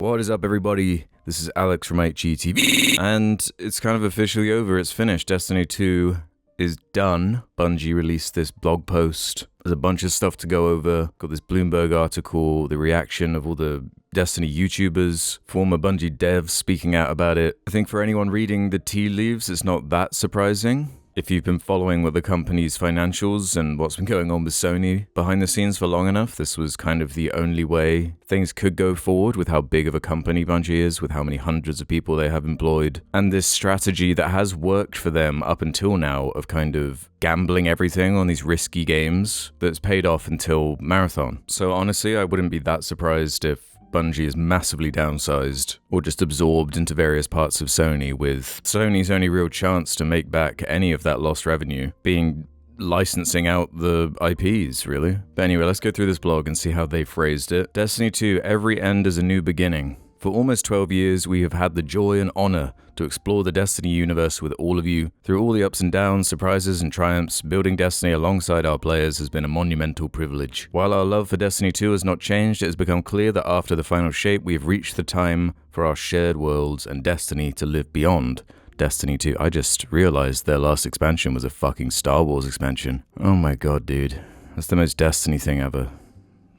What is up, everybody? This is Alex from r.i.p, and it's kind of officially over. It's finished. Destiny 2 is done. Bungie released this blog post. There's a bunch of stuff to go over. Got this Bloomberg article, the reaction of all the Destiny YouTubers, former Bungie devs speaking out about it. I think for anyone reading the tea leaves, it's not that surprising. If you've been following with the company's financials and what's been going on with Sony behind the scenes for long enough, this was kind of the only way things could go forward with how big of a company Bungie is, with how many hundreds of people they have employed, and this strategy that has worked for them up until now of kind of gambling everything on these risky games that's paid off until Marathon. So honestly, I wouldn't be that surprised if Bungie is massively downsized or just absorbed into various parts of Sony, with Sony's only real chance to make back any of that lost revenue being licensing out the IPs, really. But anyway, let's go through this blog and see how they phrased it. Destiny 2, every end is a new beginning. For almost 12 years, we have had the joy and honor to explore the Destiny universe with all of you. Through all the ups and downs, surprises and triumphs, building Destiny alongside our players has been a monumental privilege. While our love for Destiny 2 has not changed, it has become clear that after the final shape, we have reached the time for our shared worlds and Destiny to live beyond Destiny 2. I just realized their last expansion was a fucking Star Wars expansion. Oh my god, dude. That's the most Destiny thing ever.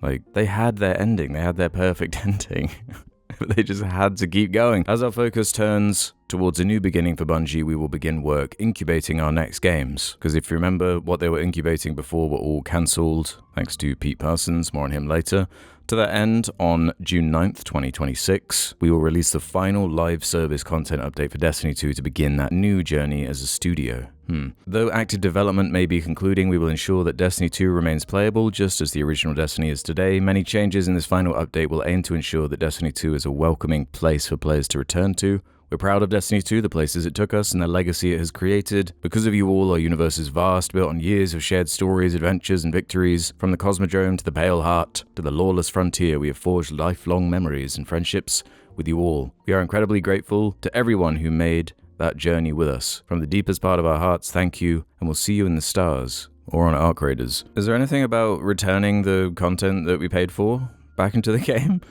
Like, they had their ending. They had their perfect ending. But they just had to keep going. As our focus turns towards a new beginning for Bungie, we will begin work incubating our next games. Because if you remember, what they were incubating before were all cancelled, thanks to Pete Parsons, more on him later. To that end, on June 9th, 2026, we will release the final live service content update for Destiny 2 to begin that new journey as a studio. Though active development may be concluding, we will ensure that Destiny 2 remains playable just as the original Destiny is today. Many changes in this final update will aim to ensure that Destiny 2 is a welcoming place for players to return to. We're proud of Destiny 2, the places it took us, and the legacy it has created. Because of you all, our universe is vast, built on years of shared stories, adventures, and victories. From the Cosmodrome to the Pale Heart to the Lawless Frontier, we have forged lifelong memories and friendships with you all. We are incredibly grateful to everyone who made that journey with us. From the deepest part of our hearts, thank you, and we'll see you in the stars or on Arc Raiders. Is there anything about returning the content that we paid for back into the game?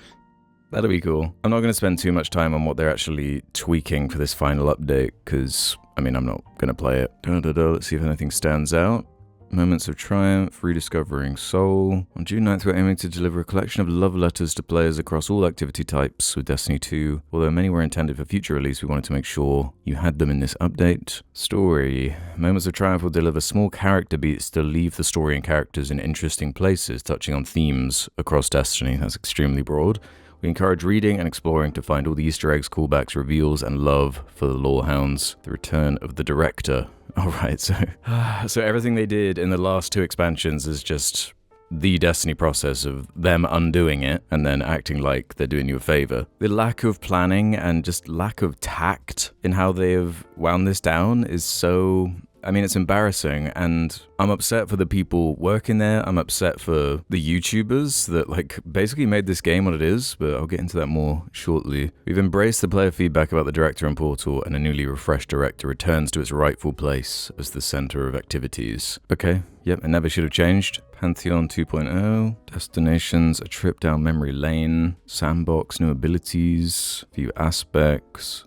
That'll be cool. I'm not going to spend too much time on what they're actually tweaking for this final update, because, I mean, I'm not going to play it. Let's see if anything stands out. Moments of triumph, rediscovering soul. On June 9th, we're aiming to deliver a collection of love letters to players across all activity types with Destiny 2. Although many were intended for future release, we wanted to make sure you had them in this update. Story. Moments of triumph will deliver small character beats to leave the story and characters in interesting places, touching on themes across Destiny. That's extremely broad. We encourage reading and exploring to find all the Easter eggs, callbacks, reveals, and love for the Lorehounds. The return of the director. Alright, so everything they did in the last two expansions is just the Destiny process of them undoing it and then acting like they're doing you a favor. The lack of planning and just lack of tact in how they have wound this down is so... I mean, it's embarrassing, and I'm upset for the people working there. I'm upset for the YouTubers that, like, basically made this game what it is, but I'll get into that more shortly. We've embraced the player feedback about the director and Portal, and a newly refreshed director returns to its rightful place as the center of activities. Okay, yep, it never should have changed. Pantheon 2.0, destinations, a trip down memory lane, sandbox, new abilities, few aspects,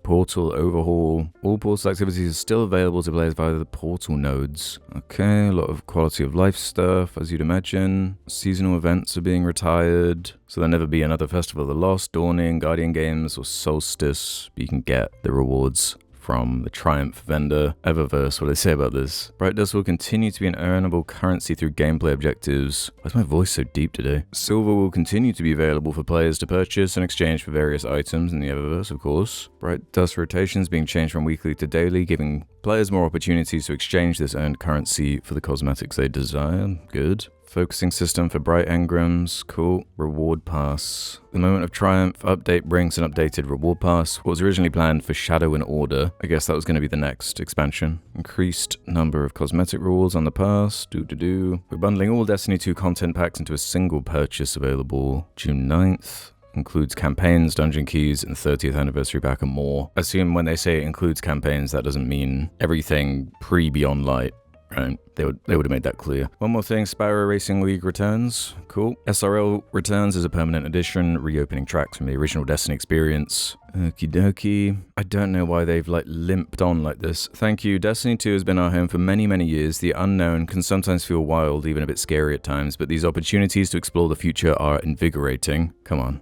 Portal overhaul. All Portal activities are still available to players via the Portal nodes. Okay, a lot of quality of life stuff, as you'd imagine. Seasonal events are being retired, so there'll never be another Festival of the Lost, Dawning, Guardian Games, or Solstice, but you can get the rewards from the Triumph vendor. Eververse, what do they say about this? Bright Dust will continue to be an earnable currency through gameplay objectives. Why is my voice so deep today? Silver will continue to be available for players to purchase and exchange for various items in the Eververse, of course. Bright Dust rotations being changed from weekly to daily, giving players more opportunities to exchange this earned currency for the cosmetics they desire. Good. Focusing system for bright engrams, cool. Reward pass. The Moment of Triumph update brings an updated reward pass. What was originally planned for Shadow and Order, I guess that was going to be the next expansion. Increased number of cosmetic rewards on the pass. We're bundling all Destiny 2 content packs into a single purchase available June 9th. Includes campaigns, dungeon keys, and 30th anniversary pack and more. Assume when they say it includes campaigns, that doesn't mean everything pre-Beyond Light. right? They would have made that clear. One more thing, Sparrow Racing League returns. Cool. SRL returns as a permanent addition, reopening tracks from the original Destiny experience. Okie dokie. I don't know why they've limped on like this. Thank you. Destiny 2 has been our home for many, many years. The unknown can sometimes feel wild, even a bit scary at times, but these opportunities to explore the future are invigorating. Come on.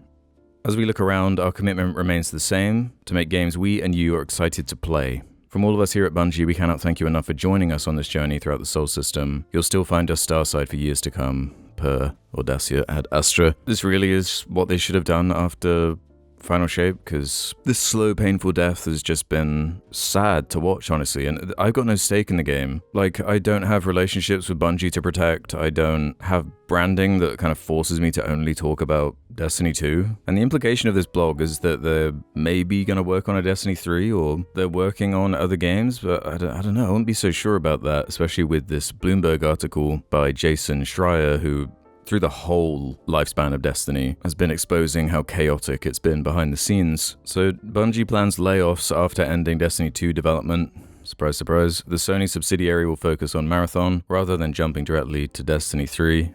As we look around, our commitment remains the same, to make games we and you are excited to play. From all of us here at Bungie, we cannot thank you enough for joining us on this journey throughout the Sol system. You'll still find us Starside for years to come, per Audacia ad Astra. This really is what they should have done after Final Shape, because this slow, painful death has just been sad to watch, honestly, and I've got no stake in the game. I don't have relationships with Bungie to protect, I don't have branding that kind of forces me to only talk about Destiny 2, and the implication of this blog is that they're maybe going to work on a Destiny 3, or they're working on other games, but I don't know, I wouldn't be so sure about that, especially with this Bloomberg article by Jason Schreier, who through the whole lifespan of Destiny, has been exposing how chaotic it's been behind the scenes. So Bungie plans layoffs after ending Destiny 2 development. Surprise, surprise. The Sony subsidiary will focus on Marathon, rather than jumping directly to Destiny 3.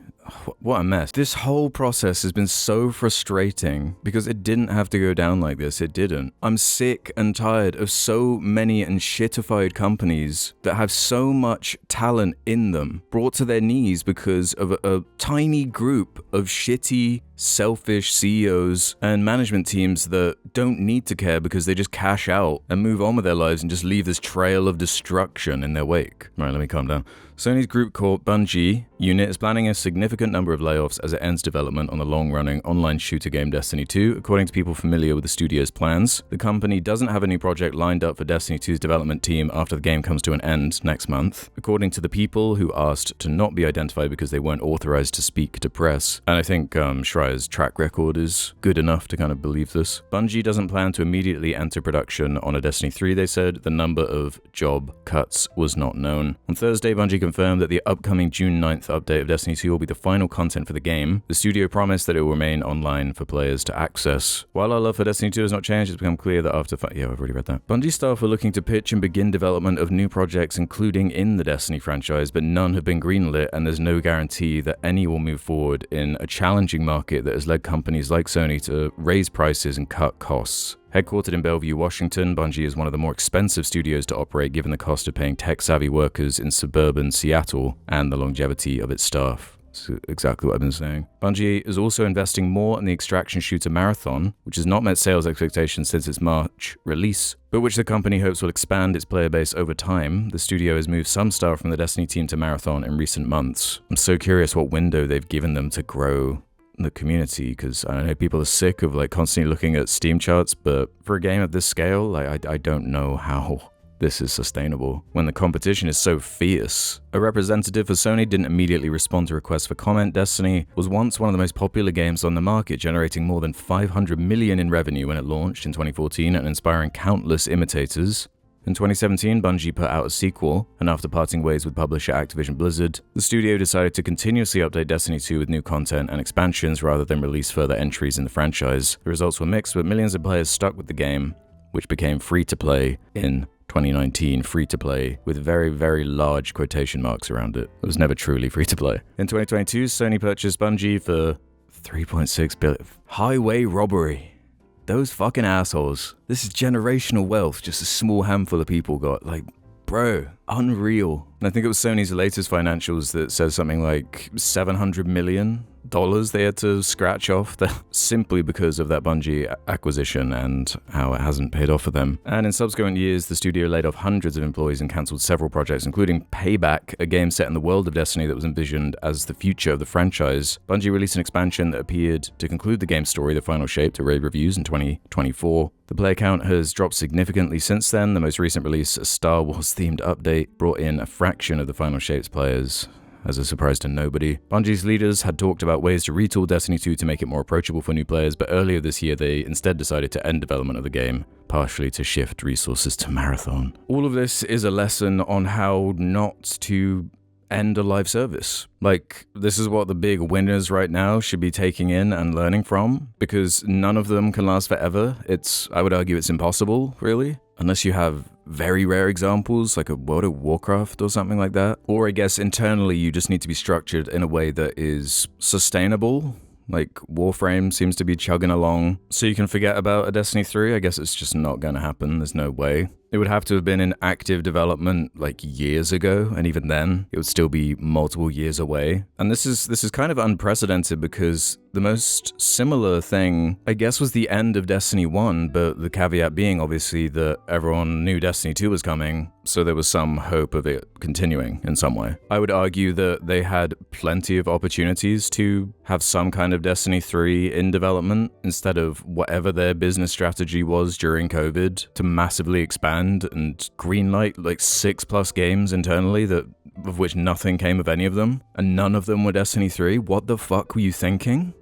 What a mess. This whole process has been so frustrating because it didn't have to go down like this. It didn't. I'm sick and tired of so many and shitified companies that have so much talent in them brought to their knees because of a tiny group of shitty, selfish CEOs and management teams that don't need to care because they just cash out and move on with their lives and just leave this trail of destruction in their wake. Right, let me calm down. Sony's group called Bungie unit is planning a significant number of layoffs as it ends development on the long-running online shooter game Destiny 2, according to people familiar with the studio's plans. The company doesn't have a new project lined up for Destiny 2's development team after the game comes to an end next month, according to the people who asked to not be identified because they weren't authorized to speak to press. And I think Schreier's track record is good enough to kind of believe this. Bungie doesn't plan to immediately enter production on a Destiny 3, they said. The number of job cuts was not known. On Thursday, Bungie confirmed that the upcoming June 9th update of Destiny 2 will be the final content for the game. The studio promised that it will remain online for players to access. While our love for Destiny 2 has not changed, it's become clear that after yeah, I've already read that. Bungie staff are looking to pitch and begin development of new projects, including in the Destiny franchise, but none have been greenlit, and there's no guarantee that any will move forward in a challenging market that has led companies like Sony to raise prices and cut costs. Headquartered in Bellevue, Washington, Bungie is one of the more expensive studios to operate given the cost of paying tech-savvy workers in suburban Seattle and the longevity of its staff. That's exactly what I've been saying. Bungie is also investing more in the extraction shooter Marathon, which has not met sales expectations since its March release, but which the company hopes will expand its player base over time. The studio has moved some staff from the Destiny team to Marathon in recent months. I'm so curious what window they've given them to grow the community, because I know people are sick of constantly looking at Steam charts, but for a game of this scale, I don't know how this is sustainable when the competition is so fierce. A representative for Sony didn't immediately respond to requests for comment. Destiny was once one of the most popular games on the market, generating more than $500 million in revenue when it launched in 2014 and inspiring countless imitators. In 2017, Bungie put out a sequel, and after parting ways with publisher Activision Blizzard, the studio decided to continuously update Destiny 2 with new content and expansions rather than release further entries in the franchise. The results were mixed, but millions of players stuck with the game, which became free-to-play in 2019, free-to-play, with very, very large quotation marks around it. It was never truly free-to-play. In 2022, Sony purchased Bungie for $3.6 billion. Highway robbery. Those fucking assholes. This is generational wealth just a small handful of people got. Bro, unreal. And I think it was Sony's latest financials that says something like $700 million they had to scratch off simply because of that Bungie acquisition and how it hasn't paid off for them. And in subsequent years, the studio laid off hundreds of employees and cancelled several projects, including Payback, a game set in the world of Destiny that was envisioned as the future of the franchise. Bungie released an expansion that appeared to conclude the game's story, The Final Shape, to rave reviews in 2024. The player count has dropped significantly since then. The most recent release, a Star Wars-themed update, brought in a fraction of the Final Shape's players, as a surprise to nobody. Bungie's leaders had talked about ways to retool Destiny 2 to make it more approachable for new players, but earlier this year they instead decided to end development of the game, partially to shift resources to Marathon. All of this is a lesson on how not to end a live service. This is what the big winners right now should be taking in and learning from, because none of them can last forever. I would argue it's impossible, really, unless you have very rare examples, like a World of Warcraft or something like that. Or I guess internally you just need to be structured in a way that is sustainable. Like Warframe seems to be chugging along, so you can forget about a Destiny 3. I guess it's just not going to happen. There's no way. It would have to have been in active development like years ago, and even then, it would still be multiple years away. And this is kind of unprecedented because the most similar thing, I guess, was the end of Destiny 1, but the caveat being obviously that everyone knew Destiny 2 was coming, so there was some hope of it continuing in some way. I would argue that they had plenty of opportunities to have some kind of Destiny 3 in development instead of whatever their business strategy was during COVID to massively expand and greenlight like 6+ games internally of which nothing came of any of them, and none of them were Destiny 3. What the fuck were you thinking?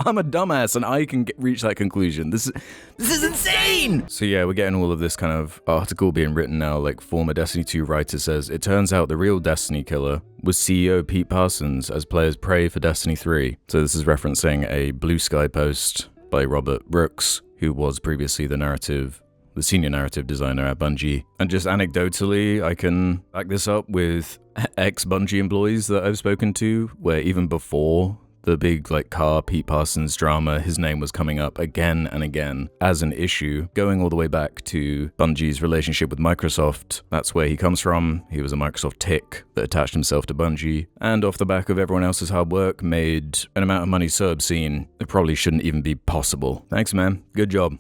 I'm a dumbass and I can reach that conclusion. This is insane! So yeah, we're getting all of this kind of article being written now, like former Destiny 2 writer says, it turns out the real Destiny killer was CEO Pete Parsons as players pray for Destiny 3. So this is referencing a Blue Sky post by Robert Brooks, who was previously the senior narrative designer at Bungie. And just anecdotally, I can back this up with ex-Bungie employees that I've spoken to, where even before the big car Pete Parsons drama, his name was coming up again and again as an issue, going all the way back to Bungie's relationship with Microsoft. That's where he comes from. He was a Microsoft tick that attached himself to Bungie, and off the back of everyone else's hard work, made an amount of money so obscene it probably shouldn't even be possible. Thanks, man. Good job.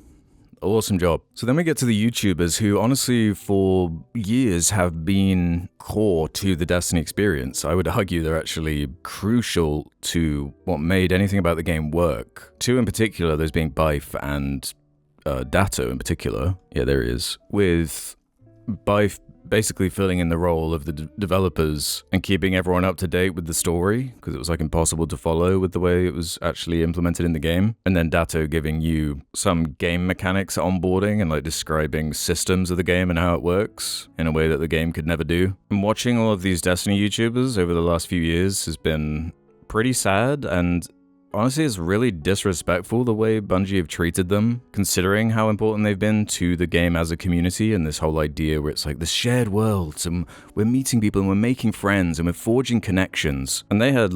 Awesome job. So then we get to the YouTubers who honestly for years have been core to the Destiny experience. I would argue they're actually crucial to what made anything about the game work. Two in particular, those being Bife and Datto in particular. Yeah, there he is. With Bife basically filling in the role of the developers and keeping everyone up to date with the story, because it was impossible to follow with the way it was actually implemented in the game. And then Datto giving you some game mechanics onboarding and describing systems of the game and how it works in a way that the game could never do. And watching all of these Destiny YouTubers over the last few years has been pretty sad, and honestly, it's really disrespectful the way Bungie have treated them, considering how important they've been to the game as a community, and this whole idea where it's this shared worlds, and we're meeting people, and we're making friends, and we're forging connections. And they had,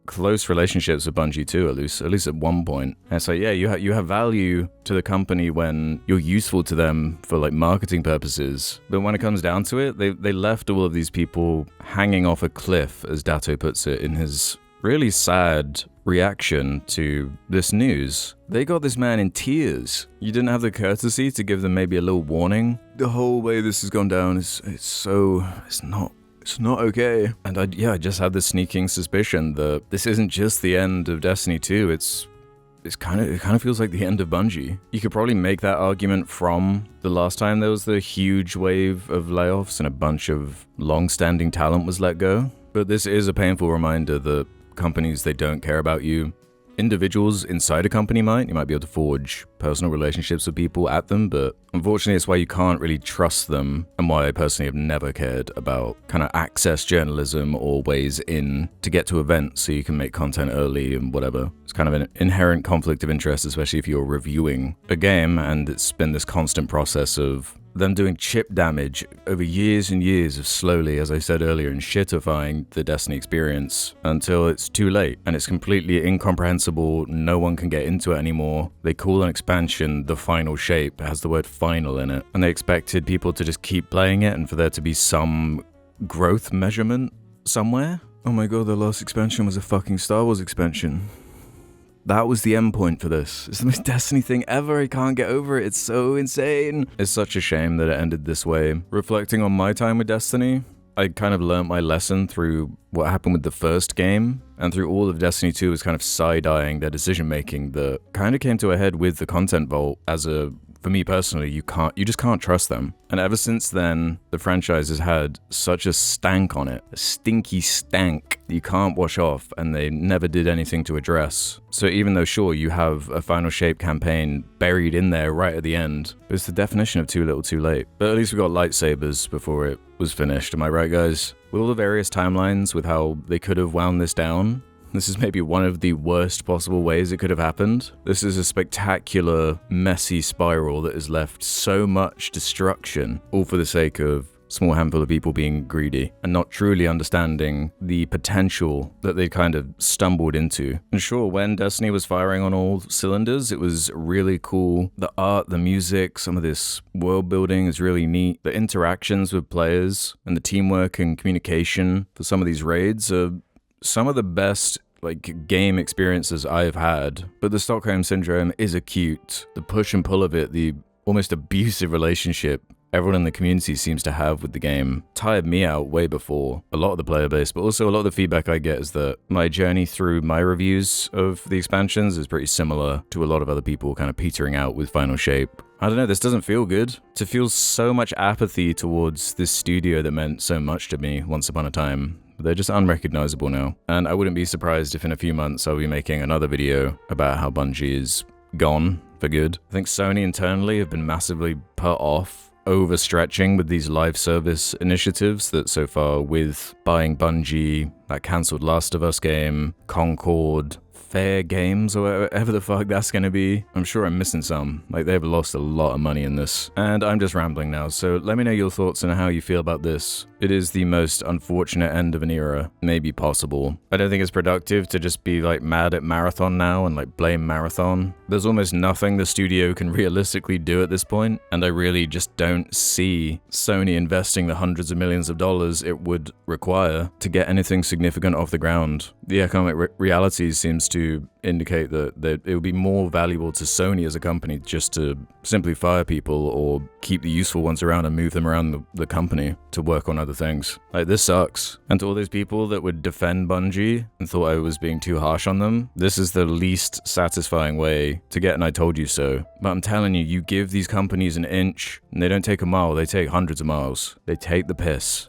close relationships with Bungie too, at least at one point. And it's yeah, you have value to the company when you're useful to them for, marketing purposes. But when it comes down to it, they left all of these people hanging off a cliff, as Datto puts it in his really sad reaction to this news. They got this man in tears. You didn't have the courtesy to give them maybe a little warning. The whole way this has gone down it's not okay. And I just had this sneaking suspicion that this isn't just the end of Destiny 2, it kind of feels like the end of Bungie. You could probably make that argument from the last time there was the huge wave of layoffs and a bunch of long-standing talent was let go. But this is a painful reminder that companies, they don't care about you. Individuals inside a company might. You might be able to forge personal relationships with people at them, but unfortunately it's why you can't really trust them, and why I personally have never cared about kind of access journalism or ways in to get to events so you can make content early and whatever. It's kind of an inherent conflict of interest, especially if you're reviewing a game, and it's been this constant process of them doing chip damage over years and years of slowly, as I said earlier, and shitifying the Destiny experience until it's too late and it's completely incomprehensible. No one can get into it anymore. They call an expansion the final shape. It has the word final in it. And they expected people to just keep playing it and for there to be some growth measurement somewhere. Oh my god, the last expansion was a fucking Star Wars expansion. That was the endpoint for this. It's the most Destiny thing ever. I can't get over it. It's so insane. It's such a shame that it ended this way. Reflecting on my time with Destiny, I kind of learnt my lesson through what happened with the first game, and through all of Destiny 2 was kind of side-eyeing their decision-making that kind of came to a head with the content vault. For me personally, you just can't trust them. And ever since then, the franchise has had such a stank on it, a stinky stank that you can't wash off, and they never did anything to address. So even though, sure, you have a Final Shape campaign buried in there right at the end, it's the definition of too little too late. But at least we got lightsabers before it was finished, am I right, guys? With all the various timelines with how they could have wound this down, This is maybe one of the worst possible ways it could have happened. This is a spectacular, messy spiral that has left so much destruction, all for the sake of small handful of people being greedy and not truly understanding the potential that they kind of stumbled into. And sure, when Destiny was firing on all cylinders, it was really cool. The art, the music, some of this world building is really neat. The interactions with players and the teamwork and communication for some of these raids are some of the best game experiences I've had. But the Stockholm Syndrome is acute. The push and pull of it, the almost abusive relationship everyone in the community seems to have with the game tired me out way before a lot of the player base, but also a lot of the feedback I get is that my journey through my reviews of the expansions is pretty similar to a lot of other people kind of petering out with Final Shape. I don't know, this doesn't feel good. To feel so much apathy towards this studio that meant so much to me once upon a time. They're just unrecognizable now. And I wouldn't be surprised if in a few months I'll be making another video about how Bungie is gone for good. I think Sony internally have been massively put off overstretching with these live service initiatives that so far, with buying Bungie, that cancelled Last of Us game, Concord, Fair Games, or whatever the fuck that's gonna be. I'm sure I'm missing some. They've lost a lot of money in this. And I'm just rambling now, so let me know your thoughts on how you feel about this. It is the most unfortunate end of an era, maybe possible. I don't think it's productive to just be mad at Marathon now and blame Marathon. There's almost nothing the studio can realistically do at this point, and I really just don't see Sony investing the hundreds of millions of dollars it would require to get anything significant off the ground. The economic reality seems to indicate that it would be more valuable to Sony as a company just to simply fire people or keep the useful ones around and move them around the company to work on other things. This sucks. And to all those people that would defend Bungie and thought I was being too harsh on them, this is the least satisfying way to get an I told you so. But I'm telling you, you give these companies an inch and they don't take a mile, they take hundreds of miles. They take the piss.